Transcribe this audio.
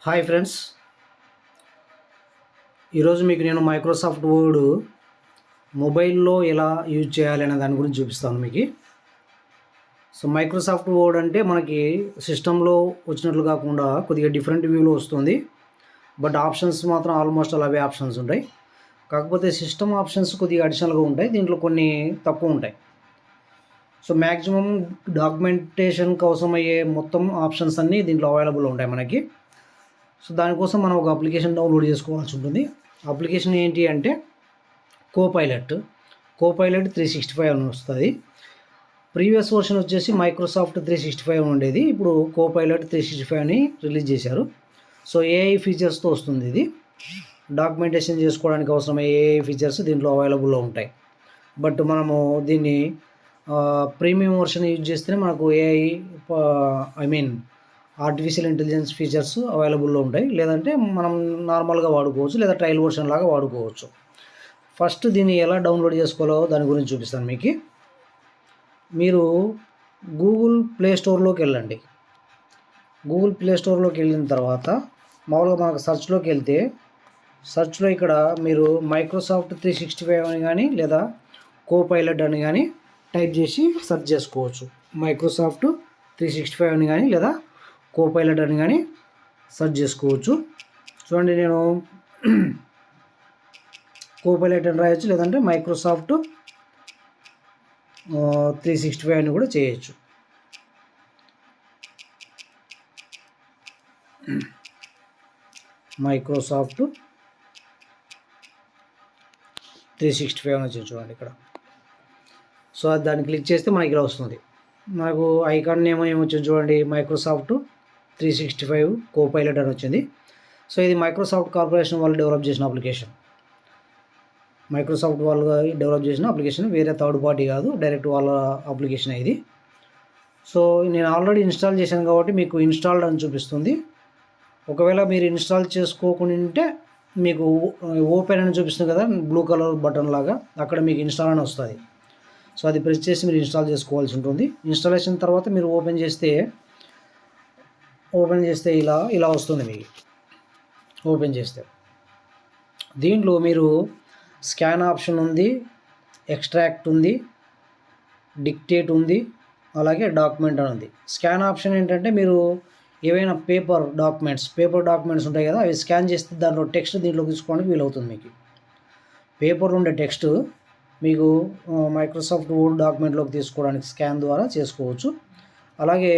Hi friends, ఈరోజు మీకు నేను మైక్రోసాఫ్ట్ వర్డ్ మొబైల్లో ఎలా యూజ్ చేయాలి అనే దాని గురించి చూపిస్తాను మీకు. సో మైక్రోసాఫ్ట్ వర్డ్ అంటే మనకి సిస్టంలో వచ్చినట్లు కాకుండా కొద్దిగా డిఫరెంట్ వ్యూలో వస్తుంది. బట్ ఆప్షన్స్ మాత్రం ఆల్మోస్ట్ అవే ఆప్షన్స్ ఉంటాయి. కాకపోతే సిస్టమ్ ఆప్షన్స్ కొద్దిగా అడిషనల్గా ఉంటాయి, దీంట్లో కొన్ని తక్కువ ఉంటాయి. సో మ్యాక్సిమం డాక్యుమెంటేషన్ కోసం అయ్యే మొత్తం ఆప్షన్స్ అన్నీ దీంట్లో అవైలబుల్ ఉంటాయి మనకి. సో దానికోసం మనం ఒక అప్లికేషన్ డౌన్లోడ్ చేసుకోవాల్సి ఉంటుంది. అప్లికేషన్ ఏంటి అంటే కోపైలట్ 365 అని వస్తుంది. ప్రీవియస్ వర్షన్ వచ్చేసి మైక్రోసాఫ్ట్ 365 ఉండేది. ఇప్పుడు కోపైలట్ 365 అని రిలీజ్ చేశారు. సో ఏఐ ఫీచర్స్తో వస్తుంది. ఇది డాక్యుమెంటేషన్ చేసుకోవడానికి అవసరమయ్యే ఏఐ ఫీచర్స్ దీంట్లో అవైలబుల్లో ఉంటాయి. బట్ మనము దీన్ని ప్రీమియం వర్షన్ యూజ్ చేస్తేనే మనకు ఏఐ ఆర్టిఫిషియల్ ఇంటెలిజెన్స్ ఫీచర్స్ అవైలబుల్లో ఉంటాయి. లేదంటే మనం నార్మల్గా వాడుకోవచ్చు, లేదా ట్రయల్ వర్షన్ లాగా వాడుకోవచ్చు. ఫస్ట్ దీన్ని ఎలా డౌన్లోడ్ చేసుకోవాలో దాని గురించి చూపిస్తాను మీకు. మీరు గూగుల్ ప్లే స్టోర్లోకి వెళ్ళండి. గూగుల్ ప్లే స్టోర్లోకి వెళ్ళిన తర్వాత మామూలుగా మనకు సెర్చ్లోకి వెళ్తే సెర్చ్లో ఇక్కడ మీరు మైక్రోసాఫ్ట్ 365 అని కానీ లేదా కోపైలట్ అని కానీ టైప్ చేసి సెర్చ్ చేసుకోవచ్చు. మైక్రోసాఫ్ట్ 365 అని కానీ లేదా కోపైలట్ అని కానీ సెర్చ్ చేసుకోవచ్చు. చూడండి, నేను కోపైలట్ అని రాయొచ్చు, లేదంటే మైక్రోసాఫ్ట్ 365 అని కూడా చేయొచ్చు. మైక్రోసాఫ్ట్ 365 అని వచ్చి చూడండి ఇక్కడ. సో దాన్ని క్లిక్ చేస్తే మనకి ఇలా వస్తుంది. మనకు ఐకాన్ నేమ్ ఏమొచ్చింది చూడండి, మైక్రోసాఫ్ట్ 365 కోపైలట్ అని వచ్చింది. సో ఇది మైక్రోసాఫ్ట్ కార్పొరేషన్ వాళ్ళు డెవలప్ చేసిన అప్లికేషన్. మైక్రోసాఫ్ట్ వాళ్ళు డెవలప్ చేసిన అప్లికేషన్, వేరే థర్డ్ పార్టీ కాదు, డైరెక్ట్ వాళ్ళ అప్లికేషన్ ఇది. సో నేను ఆల్రెడీ ఇన్స్టాల్ చేశాను కాబట్టి మీకు ఇన్స్టాల్డ్ అని చూపిస్తుంది. ఒకవేళ మీరు ఇన్స్టాల్ చేసుకోకుంటే మీకు ఓపెన్ అని చూపిస్తుంది కదా, బ్లూ కలర్ బటన్ లాగా, అక్కడ మీకు ఇన్స్టాల్ అని వస్తుంది. సో అది ప్రెస్ చేసి మీరు ఇన్స్టాల్ చేసుకోవాల్సి ఉంటుంది. ఇన్స్టాలేషన్ తర్వాత మీరు ఓపెన్ చేస్తే ఇలా వస్తుంది మీకు. ఓపెన్ చేస్తే దీంట్లో మీరు స్కాన్ ఆప్షన్ ఉంది, ఎక్స్ట్రాక్ట్ ఉంది, డిక్టేట్ ఉంది, అలాగే డాక్యుమెంట్ అని ఉంది. స్కాన్ ఆప్షన్ ఏంటంటే మీరు ఏవైనా పేపర్ డాక్యుమెంట్స్ ఉంటాయి కదా, అవి స్కాన్ చేస్తే దాంట్లో టెక్స్ట్ దీంట్లో తీసుకోవడానికి వీలవుతుంది. మీకు పేపర్లో ఉండే టెక్స్ట్ మీకు మైక్రోసాఫ్ట్ వర్డ్ డాక్యుమెంట్లోకి తీసుకోవడానికి స్కాన్ ద్వారా చేసుకోవచ్చు. అలాగే